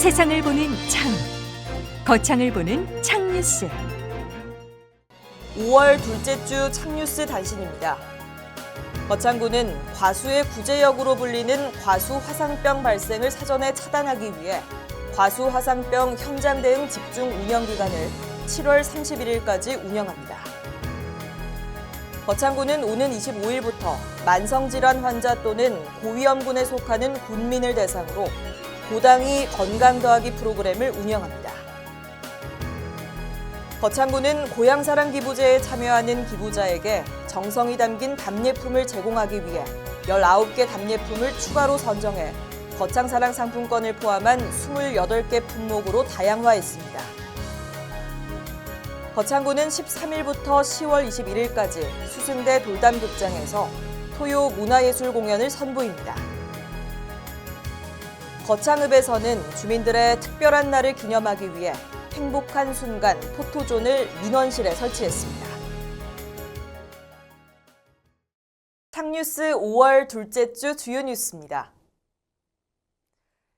세상을 보는 창, 거창을 보는 창뉴스. 5월 둘째 주 창뉴스 단신입니다. 거창구는 과수의 구제역으로 불리는 과수 화상병 발생을 사전에 차단하기 위해 과수 화상병 현장 대응 집중 운영 기간을 7월 31일까지 운영합니다. 거창구는 오는 25일부터 만성질환 환자 또는 고위험군에 속하는 군민을 대상으로 고당이 건강 더하기 프로그램을 운영합니다. 거창구는 고향사랑 기부제에 참여하는 기부자에게 정성이 담긴 답례품을 제공하기 위해 19개 답례품을 추가로 선정해 거창사랑 상품권을 포함한 28개 품목으로 다양화했습니다. 거창구는 13일부터 10월 21일까지 수승대 돌담극장에서 토요 문화예술 공연을 선보입니다. 거창읍에서는 주민들의 특별한 날을 기념하기 위해 행복한 순간 포토존을 민원실에 설치했습니다. 창뉴스 5월 둘째 주 주요 뉴스입니다.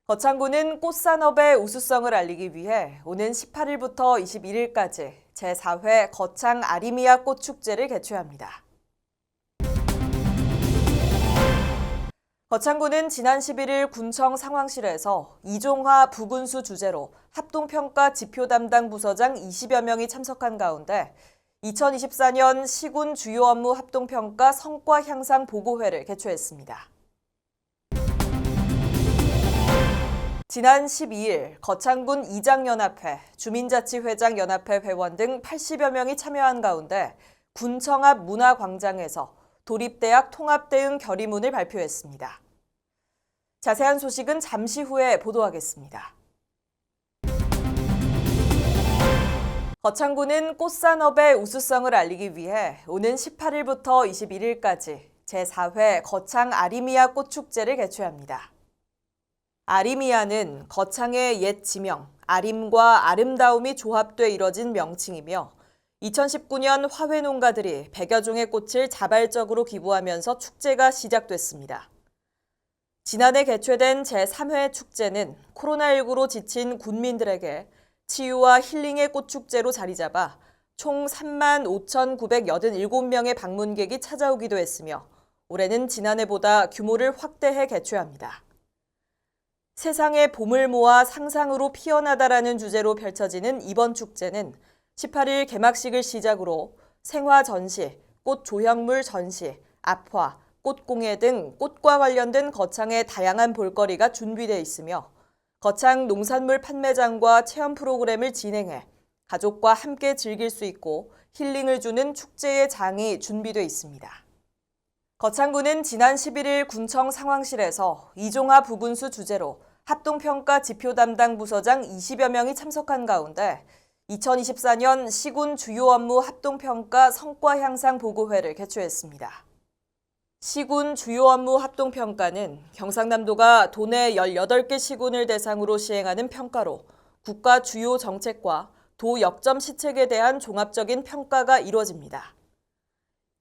거창구는 꽃산업의 우수성을 알리기 위해 오는 18일부터 21일까지 제4회 거창 아리미아 꽃축제를 개최합니다. 거창구는 지난 11일 군청 상황실에서 이종화 부군수 주재로 합동평가 지표 담당 부서장 20여 명이 참석한 가운데 2024년 시군 주요 업무 합동평가 성과 향상 보고회를 개최했습니다. 지난 12일 거창군 이장연합회, 주민자치회장연합회 회원 등 80여 명이 참여한 가운데 군청 앞 문화광장에서 도립대학 통합대응 결의문을 발표했습니다. 자세한 소식은 잠시 후에 보도하겠습니다. 거창구는 꽃산업의 우수성을 알리기 위해 오는 18일부터 21일까지 제4회 거창 아리미아 꽃축제를 개최합니다. 아리미아는 거창의 옛 지명, 아림과 아름다움이 조합돼 이뤄진 명칭이며 2019년 화훼 농가들이 100여 종의 꽃을 자발적으로 기부하면서 축제가 시작됐습니다. 지난해 개최된 제3회 축제는 코로나19로 지친 군민들에게 치유와 힐링의 꽃축제로 자리 잡아 총 35,987명의 방문객이 찾아오기도 했으며 올해는 지난해보다 규모를 확대해 개최합니다. 세상의 봄을 모아 상상으로 피어나다라는 주제로 펼쳐지는 이번 축제는 18일 개막식을 시작으로 생화 전시, 꽃 조형물 전시, 압화, 꽃공예 등 꽃과 관련된 거창의 다양한 볼거리가 준비되어 있으며 거창 농산물 판매장과 체험 프로그램을 진행해 가족과 함께 즐길 수 있고 힐링을 주는 축제의 장이 준비되어 있습니다. 거창구는 지난 11일 군청 상황실에서 이종화 부군수 주재로 합동평가 지표 담당 부서장 20여 명이 참석한 가운데 2024년 시군 주요 업무 합동평가 성과 향상 보고회를 개최했습니다. 시군 주요 업무 합동평가는 경상남도가 도내 18개 시군을 대상으로 시행하는 평가로 국가 주요 정책과 도 역점 시책에 대한 종합적인 평가가 이루어집니다.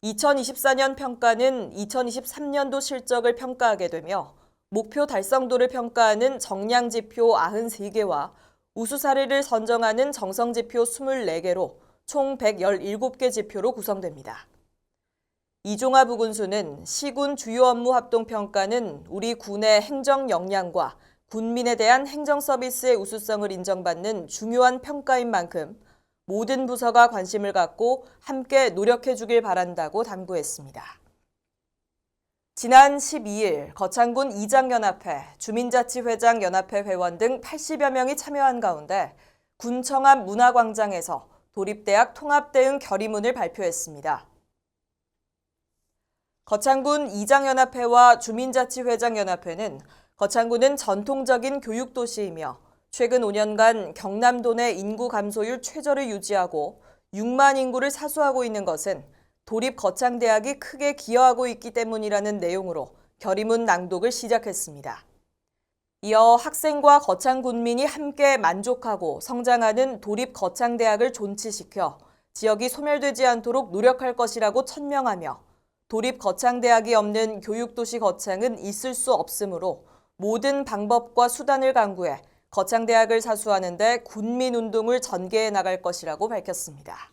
2024년 평가는 2023년도 실적을 평가하게 되며 목표 달성도를 평가하는 정량지표 93개와 우수 사례를 선정하는 정성지표 24개로 총 117개 지표로 구성됩니다. 이종화 부군수는 시군 주요 업무 합동평가는 우리 군의 행정 역량과 군민에 대한 행정 서비스의 우수성을 인정받는 중요한 평가인 만큼 모든 부서가 관심을 갖고 함께 노력해 주길 바란다고 당부했습니다. 지난 12일 거창군 이장연합회, 주민자치회장연합회 회원 등 80여 명이 참여한 가운데 군청 앞 문화광장에서 도립대학 통합대응 결의문을 발표했습니다. 거창군 이장연합회와 주민자치회장연합회는 거창군은 전통적인 교육도시이며 최근 5년간 경남도 내 인구 감소율 최저를 유지하고 6만 인구를 사수하고 있는 것은 도립거창대학이 크게 기여하고 있기 때문이라는 내용으로 결의문 낭독을 시작했습니다. 이어 학생과 거창군민이 함께 만족하고 성장하는 도립거창대학을 존치시켜 지역이 소멸되지 않도록 노력할 것이라고 천명하며 도립거창대학이 없는 교육도시 거창은 있을 수 없으므로 모든 방법과 수단을 강구해 거창대학을 사수하는 데 군민운동을 전개해 나갈 것이라고 밝혔습니다.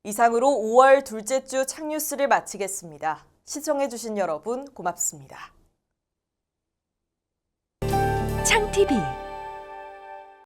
이상으로 5월 둘째 주 창뉴스를 마치겠습니다. 시청해주신 여러분 고맙습니다. 창TV